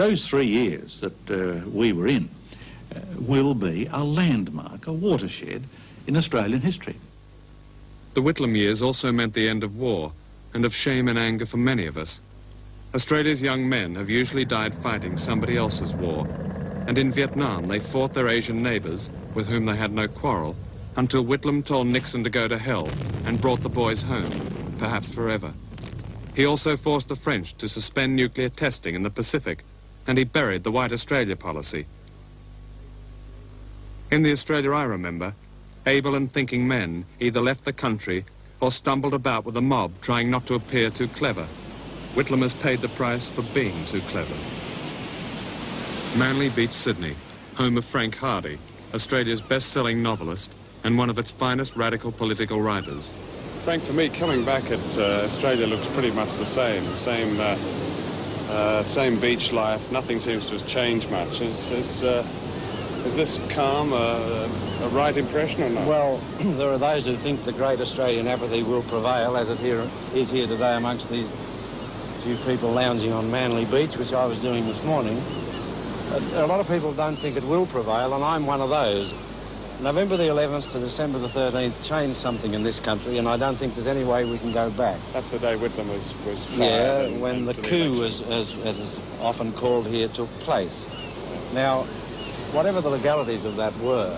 Those 3 years that we were in will be a landmark, a watershed in Australian history. The Whitlam years also meant the end of war and of shame and anger for many of us. Australia's young men have usually died fighting somebody else's war, and in Vietnam they fought their Asian neighbours, with whom they had no quarrel, until Whitlam told Nixon to go to hell and brought the boys home, perhaps forever. He also forced the French to suspend nuclear testing in the Pacific, and he buried the White Australia policy. In the Australia I remember, able and thinking men either left the country or stumbled about with a mob trying not to appear too clever. Whitlam has paid the price for being too clever. Manly beats Sydney, home of Frank Hardy, Australia's best-selling novelist and one of its finest radical political writers. Frank, for me, coming back at Australia looks pretty much the same. Same beach life. Nothing seems to have changed much. Is this calm a right impression or not? Well, there are those who think the great Australian apathy will prevail, as it is here today amongst these few people lounging on Manly Beach, which I was doing this morning. A lot of people don't think it will prevail, and I'm one of those. November the 11th to December the 13th changed something in this country, and I don't think there's any way we can go back. That's the day Whitlam was fired. Yeah, when the coup, as is often called here, took place. Now, whatever the legalities of that were,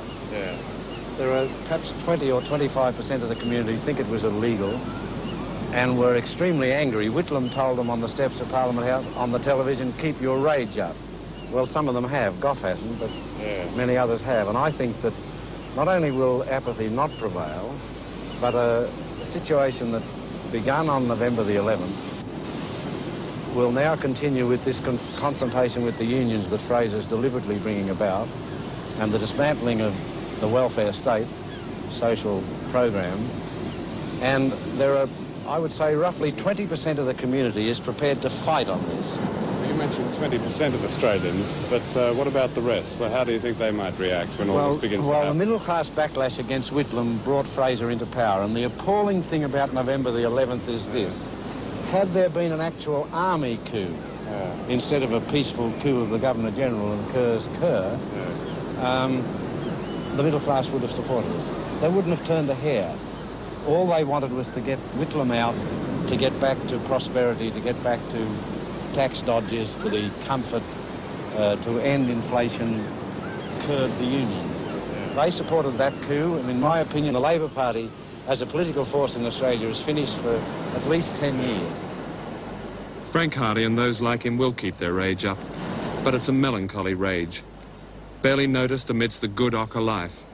there are perhaps 20 or 25% of the community think it was illegal and were extremely angry. Whitlam told them on the steps of Parliament House, on the television, keep your rage up. Well, some of them have. Gough hasn't, but many others have. And I think that not only will apathy not prevail, but a situation that began on November the 11th will now continue with this confrontation with the unions that Fraser's deliberately bringing about, and the dismantling of the welfare state, social program. And there are, I would say, roughly 20% of the community is prepared to fight on this. You mentioned 20% of Australians, but what about the rest? Well, how do you think they might react when all this begins to happen? Well, the middle-class backlash against Whitlam brought Fraser into power, and the appalling thing about November the 11th is this. Had there been an actual army coup, instead of a peaceful coup of the Governor-General and Kerr's Kerr, the middle class would have supported it. They wouldn't have turned a hair. All they wanted was to get Whitlam out, to get back to prosperity, to get back to tax dodges, to the comfort, to end inflation, curb the unions. They supported that coup, and in my opinion, the Labor Party, as a political force in Australia, is finished for at least 10 years. Frank Hardy and those like him will keep their rage up, but it's a melancholy rage, barely noticed amidst the good ochre life.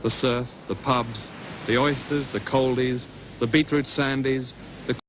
The surf, the pubs, the oysters, the coldies, the beetroot sandies,